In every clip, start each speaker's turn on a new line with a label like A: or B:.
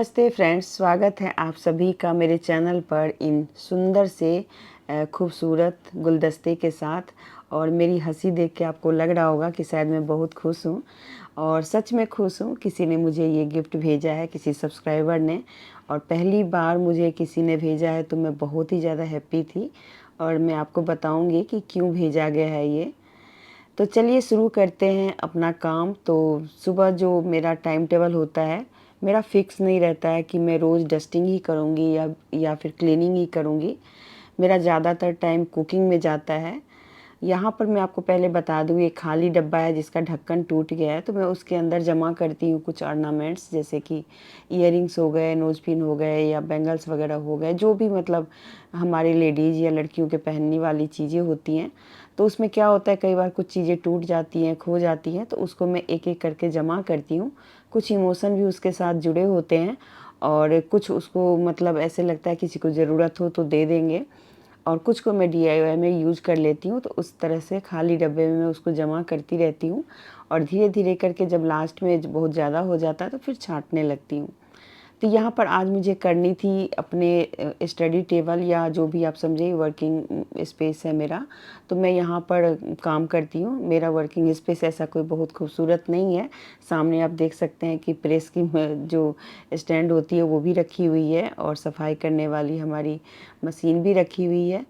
A: नमस्ते फ्रेंड्स, स्वागत है आप सभी का मेरे चैनल पर इन सुंदर से खूबसूरत गुलदस्ते के साथ। और मेरी हंसी देख के आपको लग रहा होगा कि शायद मैं बहुत खुश हूँ, और सच में खुश हूँ। किसी ने मुझे ये गिफ्ट भेजा है, किसी सब्सक्राइबर ने, और पहली बार मुझे किसी ने भेजा है तो मैं बहुत ही ज़्यादा हैप्पी थी। और मैं आपको बताऊँगी कि क्यों भेजा गया है ये। तो चलिए शुरू करते हैं अपना काम। तो सुबह जो मेरा टाइम टेबल होता है, मेरा फिक्स नहीं रहता है कि मैं रोज़ डस्टिंग ही करूँगी या फिर क्लीनिंग ही करूँगी। मेरा ज़्यादातर टाइम कुकिंग में जाता है। यहाँ पर मैं आपको पहले बता दूँ, ये खाली डब्बा है जिसका ढक्कन टूट गया है, तो मैं उसके अंदर जमा करती हूँ कुछ ऑर्नामेंट्स, जैसे कि इयररिंग्स हो गए, नोज पिन हो गए, या बैंगल्स वगैरह हो गए, जो भी मतलब हमारी लेडीज़ या लड़कियों के पहनने वाली चीज़ें होती हैं। तो उसमें क्या होता है, कई बार कुछ चीज़ें टूट जाती हैं, खो जाती हैं, तो उसको मैं एक एक करके जमा करती हूँ। कुछ इमोशन भी उसके साथ जुड़े होते हैं, और कुछ उसको मतलब ऐसे लगता है किसी को ज़रूरत हो तो दे देंगे, और कुछ को मैं डीआईवाई में यूज कर लेती हूँ। तो उस तरह से खाली डब्बे में मैं उसको जमा करती रहती हूँ, और धीरे धीरे करके जब लास्ट में बहुत ज़्यादा हो जाता है तो फिर छाँटने लगती हूँ। तो यहाँ पर आज मुझे करनी थी अपने स्टडी टेबल, या जो भी आप समझे वर्किंग स्पेस है मेरा। तो मैं यहाँ पर काम करती हूँ। मेरा वर्किंग स्पेस ऐसा कोई बहुत खूबसूरत नहीं है। सामने आप देख सकते हैं कि प्रेस की जो स्टैंड होती है वो भी रखी हुई है, और सफाई करने वाली हमारी मशीन भी रखी हुई है।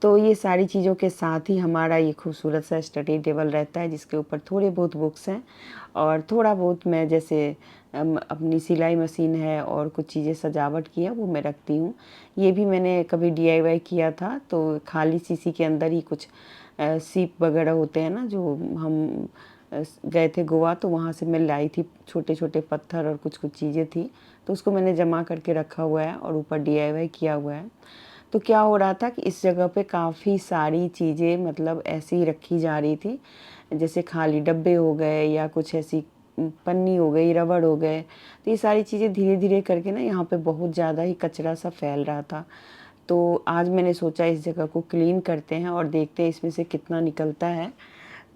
A: तो ये सारी चीज़ों के साथ ही हमारा ये खूबसूरत सा स्टडी टेबल रहता है, जिसके ऊपर थोड़े बहुत बुक्स हैं, और थोड़ा बहुत मैं जैसे अपनी सिलाई मशीन है और कुछ चीज़ें सजावट की है वो मैं रखती हूँ। ये भी मैंने कभी डीआईवाई किया था, तो खाली शीशी के अंदर ही कुछ सीप वगैरह होते हैं ना, जो हम गए थे गोवा, तो वहाँ से मैं लाई थी छोटे छोटे पत्थर और कुछ कुछ चीज़ें थी, तो उसको मैंने जमा करके रखा हुआ है और ऊपर डीआईवाई किया हुआ है। तो क्या हो रहा था कि इस जगह पे काफ़ी सारी चीज़ें मतलब ऐसी ही रखी जा रही थी, जैसे खाली डब्बे हो गए, या कुछ ऐसी पन्नी हो गई, रबड़ हो गए। तो ये सारी चीज़ें धीरे धीरे करके ना यहाँ पे बहुत ज़्यादा ही कचरा सा फैल रहा था। तो आज मैंने सोचा इस जगह को क्लीन करते हैं और देखते हैं इसमें से कितना निकलता है।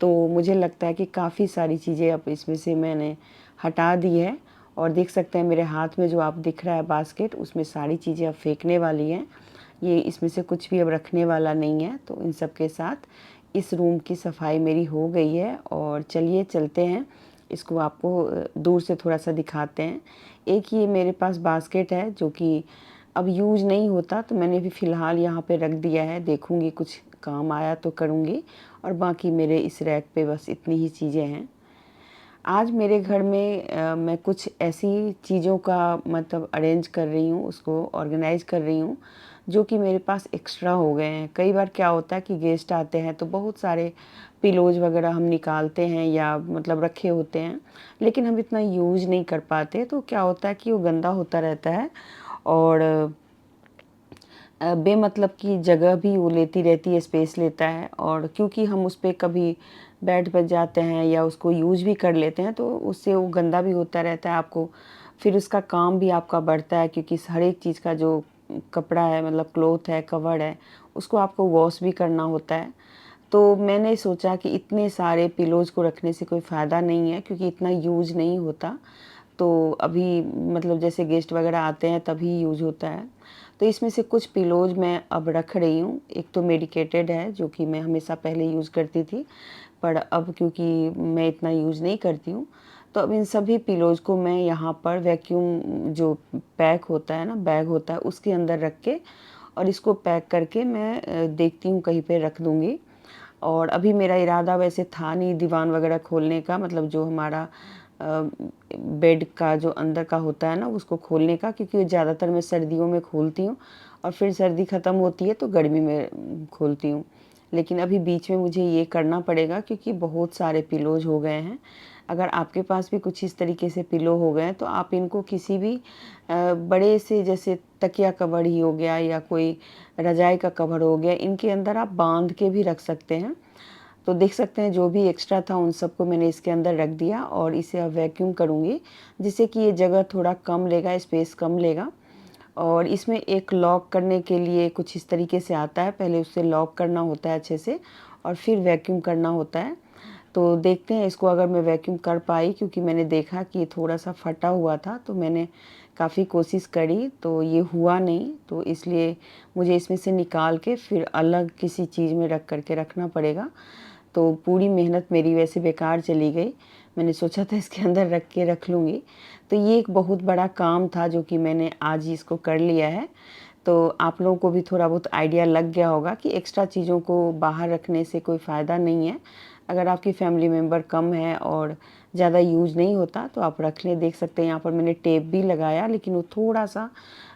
A: तो मुझे लगता है कि काफ़ी सारी चीज़ें अब इसमें से मैंने हटा दी है, और देख सकते हैं मेरे हाथ में जो आप दिख रहा है बास्केट, उसमें सारी चीज़ें अब फेंकने वाली हैं। ये इसमें से कुछ भी अब रखने वाला नहीं है। तो इन सब के साथ इस रूम की सफाई मेरी हो गई है, और चलिए चलते हैं, इसको आपको दूर से थोड़ा सा दिखाते हैं। एक ये मेरे पास बास्केट है जो कि अब यूज नहीं होता, तो मैंने भी फ़िलहाल यहाँ पे रख दिया है। देखूँगी कुछ काम आया तो करूँगी, और बाकी मेरे इस रैक पे बस इतनी ही चीज़ें हैं। आज मेरे घर में मैं कुछ ऐसी चीज़ों का मतलब अरेंज कर रही हूँ, उसको ऑर्गेनाइज कर रही हूँ, जो कि मेरे पास एक्स्ट्रा हो गए हैं। कई बार क्या होता है कि गेस्ट आते हैं तो बहुत सारे पिलोज वगैरह हम निकालते हैं या मतलब रखे होते हैं, लेकिन हम इतना यूज नहीं कर पाते। तो क्या होता है कि वो गंदा होता रहता है, और बेमतलब की जगह भी वो लेती रहती है, स्पेस लेता है। और क्योंकि हम उस पर कभी बैठ बच जाते हैं या उसको यूज भी कर लेते हैं, तो उससे वो गंदा भी होता रहता है। आपको फिर उसका काम भी आपका बढ़ता है, क्योंकि हर एक चीज़ का जो कपड़ा है, मतलब क्लोथ है, कवर है, उसको आपको वॉश भी करना होता है। तो मैंने सोचा कि इतने सारे पिलोज को रखने से कोई फ़ायदा नहीं है, क्योंकि इतना यूज नहीं होता। तो अभी मतलब जैसे गेस्ट वगैरह आते हैं तभी यूज होता है। तो इसमें से कुछ पिलोज मैं अब रख रही हूँ। एक तो मेडिकेटेड है, जो कि मैं हमेशा पहले यूज़ करती थी, पर अब क्योंकि मैं इतना यूज़ नहीं करती हूँ, तो अब इन सभी पिलोज को मैं यहाँ पर वैक्यूम जो पैक होता है ना, बैग होता है, उसके अंदर रख के और इसको पैक करके मैं देखती हूँ कहीं पे रख दूँगी। और अभी मेरा इरादा वैसे था नहीं दीवान वगैरह खोलने का, मतलब जो हमारा बेड का जो अंदर का होता है ना, उसको खोलने का, क्योंकि ज़्यादातर मैं सर्दियों में खोलती हूँ, और फिर सर्दी ख़त्म होती है तो गर्मी में खोलती हूँ। लेकिन अभी बीच में मुझे ये करना पड़ेगा, क्योंकि बहुत सारे पिलोज हो गए हैं। अगर आपके पास भी कुछ इस तरीके से पिलो हो गए हैं, तो आप इनको किसी भी बड़े से, जैसे तकिया कवर ही हो गया या कोई रजाई का कवर हो गया, इनके अंदर आप बांध के भी रख सकते हैं। तो देख सकते हैं जो भी एक्स्ट्रा था उन सबको मैंने इसके अंदर रख दिया, और इसे अब वैक्यूम करूँगी, जिससे कि ये जगह थोड़ा कम लेगा, स्पेस कम लेगा। और इसमें एक लॉक करने के लिए कुछ इस तरीके से आता है, पहले उससे लॉक करना होता है अच्छे से, और फिर वैक्यूम करना होता है। तो देखते हैं इसको अगर मैं वैक्यूम कर पाई, क्योंकि मैंने देखा कि ये थोड़ा सा फटा हुआ था, तो मैंने काफ़ी कोशिश करी तो ये हुआ नहीं, तो इसलिए मुझे इसमें से निकाल के फिर अलग किसी चीज़ में रख कर के रखना पड़ेगा। तो पूरी मेहनत मेरी वैसे बेकार चली गई। मैंने सोचा था इसके अंदर रख के रख लूँगी। तो ये एक बहुत बड़ा काम था जो कि मैंने आज ही इसको कर लिया है। तो आप लोगों को भी थोड़ा बहुत आइडिया लग गया होगा कि एक्स्ट्रा चीज़ों को बाहर रखने से कोई फ़ायदा नहीं है। अगर आपकी फैमिली मेम्बर कम है और ज़्यादा यूज़ नहीं होता तो आप रख लें। देख सकते हैं यहाँ पर मैंने टेप भी लगाया, लेकिन वो थोड़ा सा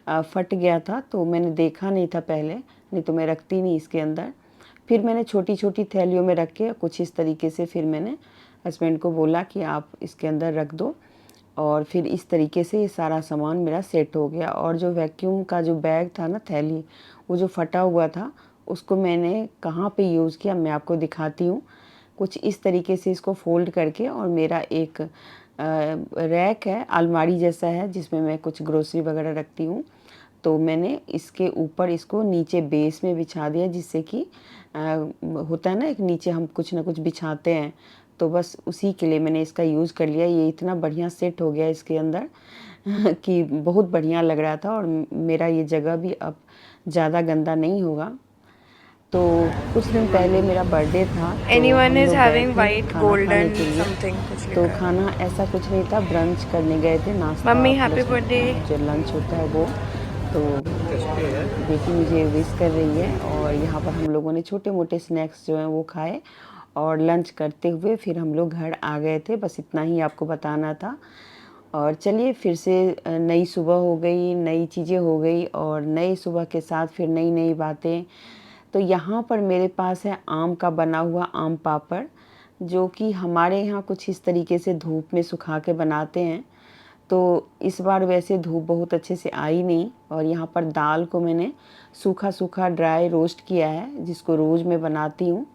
A: फट गया था, तो मैंने देखा नहीं था पहले, नहीं तो मैं रखती नहीं इसके अंदर। फिर मैंने छोटी छोटी थैलियों में रख के कुछ इस तरीके से फिर मैंने हस्बैंड को बोला कि आप इसके अंदर रख दो, और फिर इस तरीके से ये सारा सामान मेरा सेट हो गया। और जो वैक्यूम का जो बैग था ना, थैली, वो जो फटा हुआ था, उसको मैंने कहाँ पे यूज़ किया मैं आपको दिखाती हूँ। कुछ इस तरीके से इसको फ़ोल्ड करके, और मेरा एक रैक है, अलमारी जैसा है, जिसमें मैं कुछ ग्रोसरी वगैरह रखती हूँ। तो मैंने इसके ऊपर इसको नीचे बेस में बिछा दिया, जिससे कि होता है ना एक नीचे हम कुछ ना कुछ बिछाते हैं, तो बस उसी के लिए मैंने इसका यूज़ कर लिया। ये इतना बढ़िया सेट हो गया इसके अंदर कि बहुत बढ़िया लग रहा था, और मेरा ये जगह भी अब ज़्यादा गंदा नहीं होगा। तो कुछ दिन पहले मेरा बर्थडे था, तो
B: Anyone
A: हम
B: is
A: लोग गए
B: having
A: थे
B: white
A: खाना खाने
B: golden
A: के लिए।
B: something कुछ
A: तो
B: लिखा है।
A: खाना ऐसा कुछ नहीं था, ब्रंच करने गए थे, नाश्ता
B: मम्मी हैप्पी
A: प्लस
B: बर्थडे।
A: जो लंच होता है वो। तो बेटी मुझे विश कर रही है, और यहाँ पर हम लोगों ने छोटे मोटे स्नैक्स जो हैं वो खाए, और लंच करते हुए फिर हम लोग घर आ गए थे। बस इतना ही आपको बताना था। और चलिए, फिर से नई सुबह हो गई, नई चीज़ें हो गई, और नई सुबह के साथ फिर नई नई बातें। तो यहाँ पर मेरे पास है आम का बना हुआ आम पापड़, जो कि हमारे यहाँ कुछ इस तरीके से धूप में सुखा के बनाते हैं। तो इस बार वैसे धूप बहुत अच्छे से आई नहीं, और यहाँ पर दाल को मैंने सूखा सूखा ड्राई रोस्ट किया है, जिसको रोज़ मैं बनाती हूँ।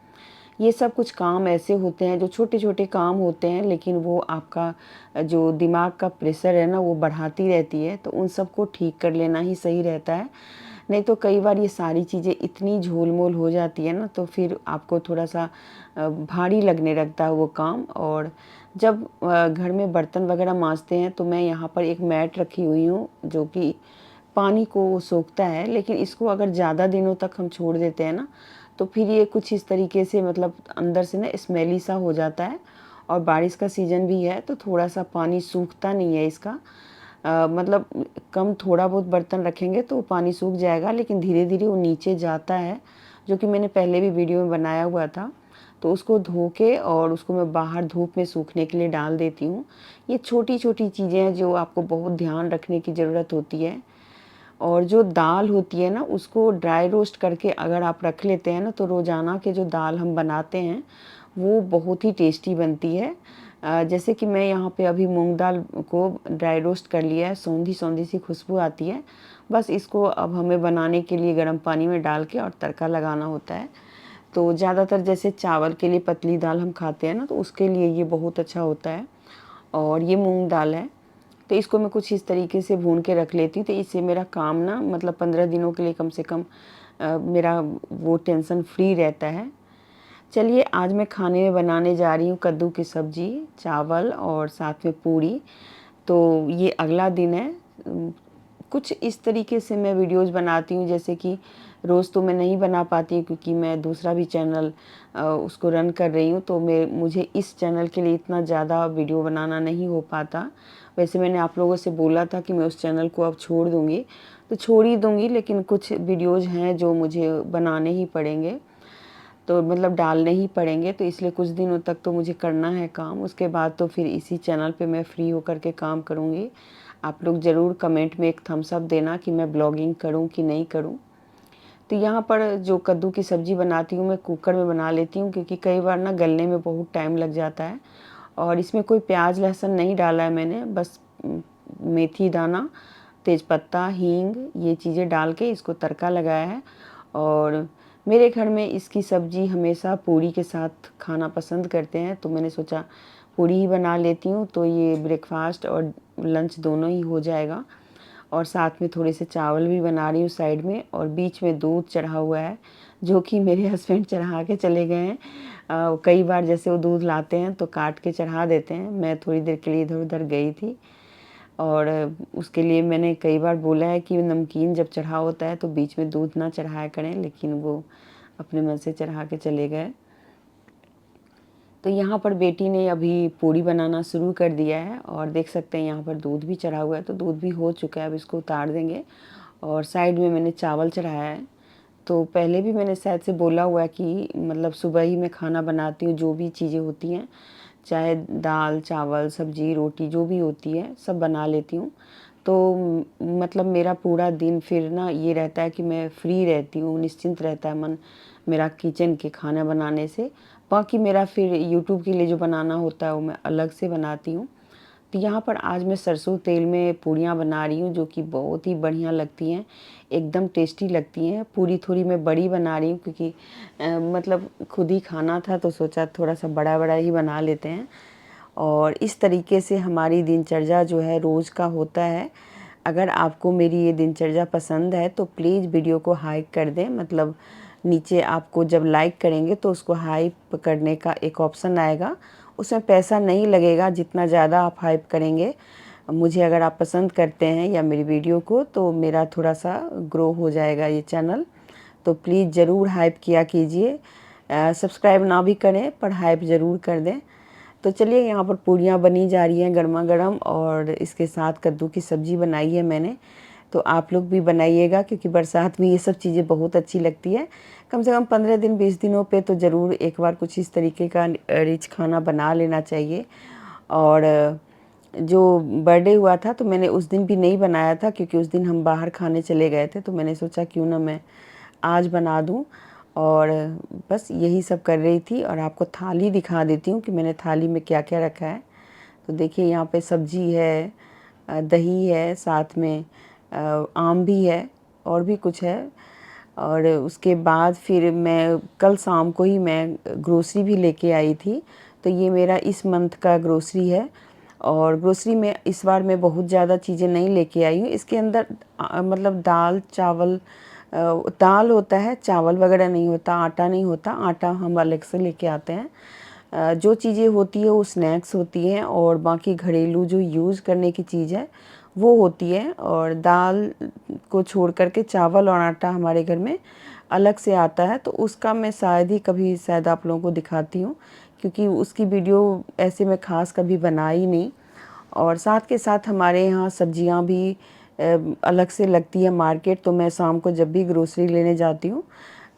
A: ये सब कुछ काम ऐसे होते हैं जो छोटे छोटे काम होते हैं, लेकिन वो आपका जो दिमाग का प्रेशर है ना, वो बढ़ाती रहती है। तो उन सब को ठीक कर लेना ही सही रहता है। नहीं तो कई बार ये सारी चीज़ें इतनी झोल-मोल हो जाती है ना, तो फिर आपको थोड़ा-सा भारी लगने लगता है वो काम। और जब घर में बर्तन वगैरह माँजते हैं, तो मैं यहाँ पर एक मैट रखी हुई हूँ, जो कि पानी को सोखता है। लेकिन इसको अगर ज़्यादा दिनों तक हम छोड़ देते हैं ना, तो फिर ये कुछ इस तरीके से मतलब अंदर से ना स्मेली सा हो जाता है। और बारिश का सीज़न भी है, तो थोड़ा-सा पानी सूखता नहीं है इसका। मतलब कम थोड़ा बहुत बर्तन रखेंगे तो पानी सूख जाएगा, लेकिन धीरे-धीरे वो नीचे जाता है, जो कि मैंने पहले भी वीडियो में बनाया हुआ था। तो उसको धो के और उसको मैं बाहर धूप में सूखने के लिए डाल देती हूँ। ये छोटी-छोटी चीज़ें हैं जो आपको बहुत ध्यान रखने की ज़रूरत होती है। और जो दाल होती है ना, उसको ड्राई रोस्ट करके अगर आप रख लेते हैं ना, तो रोज़ाना के जो दाल हम बनाते हैं वो बहुत ही टेस्टी बनती है। जैसे कि मैं यहाँ पे अभी मूंग दाल को ड्राई रोस्ट कर लिया है, सौंधी-सौंधी सी खुशबू आती है। बस इसको अब हमें बनाने के लिए गर्म पानी में डाल के और तड़का लगाना होता है। तो ज़्यादातर जैसे चावल के लिए पतली दाल हम खाते हैं ना, तो उसके लिए ये बहुत अच्छा होता है। और ये मूंग दाल है, तो इसको मैं कुछ इस तरीके से भून के रख लेती हूँ, तो इससे मेरा काम ना मतलब 15 दिनों के लिए कम से कम मेरा वो टेंशन फ्री रहता है। चलिए, आज मैं खाने में बनाने जा रही हूँ कद्दू की सब्ज़ी, चावल और साथ में पूड़ी। तो ये अगला दिन है। कुछ इस तरीके से मैं वीडियोज़ बनाती हूँ, जैसे कि रोज़ तो मैं नहीं बना पाती हूँ, क्योंकि मैं दूसरा भी चैनल उसको रन कर रही हूँ, तो मुझे इस चैनल के लिए इतना ज़्यादा वीडियो बनाना नहीं हो पाता। वैसे मैंने आप लोगों से बोला था कि मैं उस चैनल को अब छोड़ दूँगी, तो छोड़ ही दूँगी, लेकिन कुछ वीडियोज़ हैं जो मुझे बनाने ही पड़ेंगे, तो मतलब डालने ही पड़ेंगे। तो इसलिए कुछ दिनों तक तो मुझे करना है काम, उसके बाद तो फिर इसी चैनल पे मैं फ्री होकर के काम करूँगी। आप लोग ज़रूर कमेंट में एक थम्स अप देना कि मैं ब्लॉगिंग करूँ कि नहीं करूँ। तो यहाँ पर जो कद्दू की सब्ज़ी बनाती हूँ मैं कुकर में बना लेती हूँ, क्योंकि कई बार ना गलने में बहुत टाइम लग जाता है। और इसमें कोई प्याज लहसुन नहीं डाला है मैंने, बस मेथी दाना, तेज़पत्ता, हींग, ये चीज़ें डाल के इसको तड़का लगाया है। और मेरे घर में इसकी सब्ज़ी हमेशा पूड़ी के साथ खाना पसंद करते हैं, तो मैंने सोचा पूड़ी ही बना लेती हूँ, तो ये ब्रेकफास्ट और लंच दोनों ही हो जाएगा। और साथ में थोड़े से चावल भी बना रही हूँ साइड में, और बीच में दूध चढ़ा हुआ है, जो कि मेरे हस्बैंड चढ़ा के चले गए हैं। कई बार जैसे वो दूध लाते हैं तो काट के चढ़ा देते हैं, मैं थोड़ी देर के लिए इधर उधर गई थी। और उसके लिए मैंने कई बार बोला है कि नमकीन जब चढ़ा होता है तो बीच में दूध ना चढ़ाया करें, लेकिन वो अपने मन से चढ़ा के चले गए। तो यहाँ पर बेटी ने अभी पूड़ी बनाना शुरू कर दिया है और देख सकते हैं यहाँ पर दूध भी चढ़ा हुआ है, तो दूध भी हो चुका है, अब इसको उतार देंगे। और साइड में मैंने चावल चढ़ाया है। तो पहले भी मैंने शायद से बोला हुआ है कि मतलब सुबह ही मैं खाना बनाती हूँ, जो भी चीज़ें होती हैं, चाहे दाल चावल सब्जी रोटी जो भी होती है सब बना लेती हूँ। तो मतलब मेरा पूरा दिन फिर ना ये रहता है कि मैं फ्री रहती हूँ, निश्चिंत रहता है मन मेरा किचन के खाना बनाने से। बाकी मेरा फिर यूट्यूब के लिए जो बनाना होता है वो मैं अलग से बनाती हूँ। तो यहाँ पर आज मैं सरसों तेल में पूड़ियाँ बना रही हूँ, जो कि बहुत ही बढ़िया लगती हैं, एकदम टेस्टी लगती हैं। पूरी थोड़ी मैं बड़ी बना रही हूँ क्योंकि मतलब खुद ही खाना था तो सोचा थोड़ा सा बड़ा बड़ा ही बना लेते हैं। और इस तरीके से हमारी दिनचर्या जो है रोज़ का होता है। अगर आपको मेरी ये दिनचर्या पसंद है तो प्लीज़ वीडियो को हाइप कर दें, मतलब नीचे आपको जब लाइक करेंगे तो उसको हाइप करने का एक ऑप्शन आएगा, उसमें पैसा नहीं लगेगा, जितना ज़्यादा आप हाइप करेंगे मुझे, अगर आप पसंद करते हैं या मेरी वीडियो को, तो मेरा थोड़ा सा ग्रो हो जाएगा ये चैनल। तो प्लीज़ ज़रूर हाइप किया कीजिए, सब्सक्राइब ना भी करें पर हाइप ज़रूर कर दें। तो चलिए यहाँ पर पूड़ियाँ बनी जा रही हैं गर्मा गर्म, और इसके साथ कद्दू की सब्ज़ी बनाई है मैंने। तो आप लोग भी बनाइएगा क्योंकि बरसात में ये सब चीज़ें बहुत अच्छी लगती है। कम से कम 15 दिन 20 दिनों पे तो ज़रूर एक बार कुछ इस तरीके का रिच खाना बना लेना चाहिए। और जो बर्थडे हुआ था तो मैंने उस दिन भी नहीं बनाया था क्योंकि उस दिन हम बाहर खाने चले गए थे, तो मैंने सोचा क्यों ना मैं आज बना दूं। और बस यही सब कर रही थी। और आपको थाली दिखा देती हूँ कि मैंने थाली में क्या क्या रखा है। तो देखिए यहाँ पे सब्जी है, दही है, साथ में आम भी है और भी कुछ है। और उसके बाद फिर मैं कल शाम को ही मैं ग्रोसरी भी लेके आई थी। तो ये मेरा इस मंथ का ग्रोसरी है। और ग्रोसरी में इस बार मैं बहुत ज़्यादा चीज़ें नहीं लेके आई हूँ। इसके अंदर मतलब दाल चावल, दाल होता है, चावल वगैरह नहीं होता, आटा नहीं होता, आटा हम अलग से लेके आते हैं। जो चीज़ें होती है वो स्नैक्स होती हैं, और बाकी घरेलू जो यूज़ करने की चीज़ है वो होती है। और दाल को छोड़ कर के चावल और आटा हमारे घर में अलग से आता है, तो उसका मैं शायद ही कभी शायद आप लोगों को दिखाती हूँ, क्योंकि उसकी वीडियो ऐसे मैं ख़ास कभी बनाई नहीं। और साथ के साथ हमारे यहाँ सब्जियाँ भी अलग से लगती है मार्केट। तो मैं शाम को जब भी ग्रोसरी लेने जाती हूँ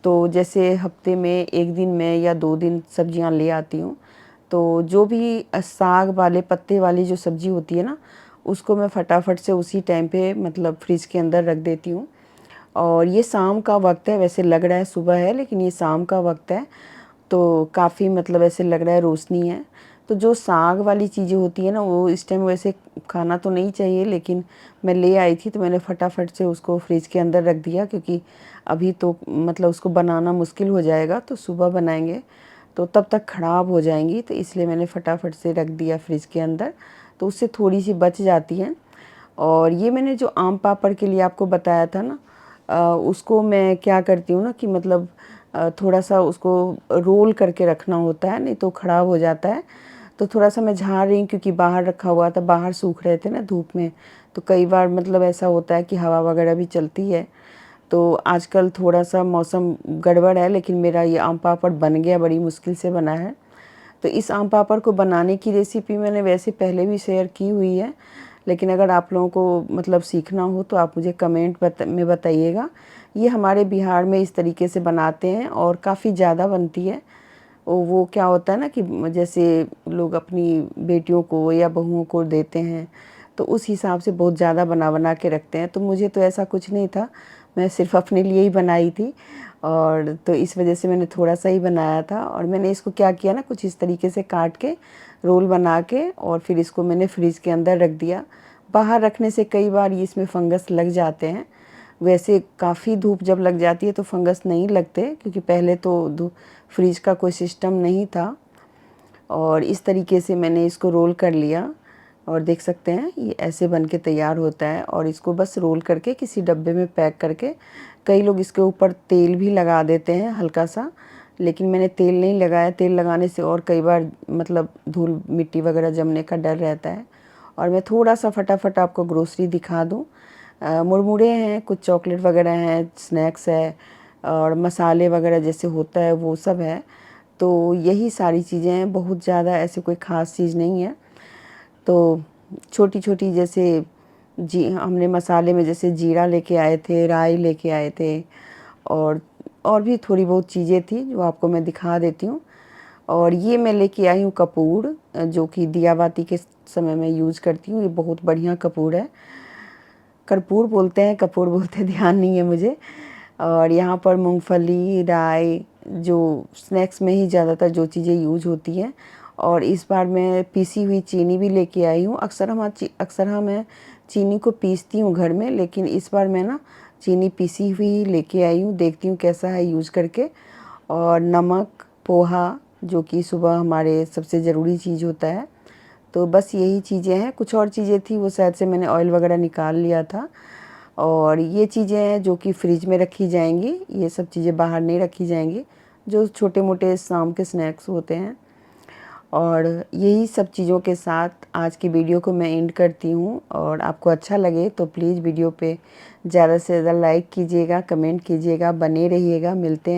A: तो जैसे हफ्ते में एक दिन में या 2 दिन सब्जियाँ ले आती हूँ। तो जो भी साग वाले पत्ते वाली जो सब्ज़ी होती है ना, उसको मैं फटाफट से उसी टाइम पे मतलब फ्रिज के अंदर रख देती हूँ। और ये शाम का वक्त है, वैसे लग रहा है सुबह है लेकिन ये शाम का वक्त है, तो काफ़ी मतलब ऐसे लग रहा है रोशनी है। तो जो साग वाली चीज़ें होती है ना, वो इस टाइम वैसे खाना तो नहीं चाहिए, लेकिन मैं ले आई थी तो मैंने फटाफट से उसको फ्रिज के अंदर रख दिया, क्योंकि अभी तो मतलब उसको बनाना मुश्किल हो जाएगा, तो सुबह बनाएंगे तो तब तक ख़राब हो जाएंगी, तो इसलिए मैंने फटाफट से रख दिया फ्रिज के अंदर, तो उससे थोड़ी सी बच जाती हैं। और ये मैंने जो आम पापड़ के लिए आपको बताया था ना, उसको मैं क्या करती हूँ ना कि मतलब थोड़ा सा उसको रोल करके रखना होता है, नहीं तो ख़राब हो जाता है। तो थोड़ा सा मैं झाड़ रही हूँ क्योंकि बाहर रखा हुआ था, बाहर सूख रहे थे ना धूप में, तो कई बार मतलब ऐसा होता है कि हवा वगैरह भी चलती है। तो आजकल थोड़ा सा मौसम गड़बड़ है, लेकिन मेरा ये आम पापड़ बन गया, बड़ी मुश्किल से बना है। तो इस आम पापड़ को बनाने की रेसिपी मैंने वैसे पहले भी शेयर की हुई है, लेकिन अगर आप लोगों को मतलब सीखना हो तो आप मुझे कमेंट में बताइएगा। ये हमारे बिहार में इस तरीके से बनाते हैं और काफ़ी ज़्यादा बनती है। वो क्या होता है ना कि जैसे लोग अपनी बेटियों को या बहुओं को देते हैं, तो उस हिसाब से बहुत ज़्यादा बना बना के रखते हैं। तो मुझे तो ऐसा कुछ नहीं था, मैं सिर्फ़ अपने लिए ही बनाई थी, और तो इस वजह से मैंने थोड़ा सा ही बनाया था। और मैंने इसको क्या किया ना, कुछ इस तरीके से काट के रोल बना के, और फिर इसको मैंने फ्रिज के अंदर रख दिया। बाहर रखने से कई बार ये इसमें फंगस लग जाते हैं। वैसे काफ़ी धूप जब लग जाती है तो फंगस नहीं लगते, क्योंकि पहले तो फ्रिज का कोई सिस्टम नहीं था। और इस तरीके से मैंने इसको रोल कर लिया, और देख सकते हैं ये ऐसे बन के तैयार होता है। और इसको बस रोल करके किसी डब्बे में पैक करके, कई लोग इसके ऊपर तेल भी लगा देते हैं हल्का सा, लेकिन मैंने तेल नहीं लगाया। तेल लगाने से और कई बार मतलब धूल मिट्टी वगैरह जमने का डर रहता है। और मैं थोड़ा सा फटाफट आपको ग्रोसरी दिखा दूँ। मुरमुरे हैं, कुछ चॉकलेट वगैरह हैं, स्नैक्स है और मसाले वगैरह जैसे होता है वो सब है। तो यही सारी चीज़ें हैं, बहुत ज़्यादा ऐसी कोई ख़ास चीज़ नहीं है। तो छोटी-छोटी जैसे जी हमने मसाले में जैसे जीरा लेके आए थे, राई लेके आए थे और भी थोड़ी बहुत चीज़ें थी जो आपको मैं दिखा देती हूँ। और ये मैं लेके आई हूँ कपूर, जो कि दिया बाती के समय में यूज़ करती हूँ। ये बहुत बढ़िया कपूर है, कर्पूर बोलते हैं, कपूर बोलते हैं, ध्यान नहीं है मुझे। और यहाँ पर मूंगफली, राई, जो स्नैक्स में ही ज़्यादातर जो चीज़ें यूज होती हैं। और इस बार मैं पीसी हुई चीनी भी लेके आई हूँ। अक्सर मैं चीनी को पीसती हूँ घर में, लेकिन इस बार मैं ना चीनी पीसी हुई लेके आई हूँ, देखती हूँ कैसा है यूज़ करके। और नमक, पोहा, जो कि सुबह हमारे सबसे ज़रूरी चीज़ होता है। तो बस यही चीज़ें हैं, कुछ और चीज़ें थी वो शायद से मैंने ऑयल वगैरह निकाल लिया था। और ये चीज़ें हैं जो कि फ्रिज में रखी जाएंगी, ये सब चीज़ें बाहर नहीं रखी जाएंगी, जो छोटे मोटे शाम के स्नैक्स होते हैं। और यही सब चीज़ों के साथ आज की वीडियो को मैं एंड करती हूँ। और आपको अच्छा लगे तो प्लीज़ वीडियो पे ज़्यादा से ज़्यादा लाइक कीजिएगा, कमेंट कीजिएगा, बने रहिएगा। मिलते हैं।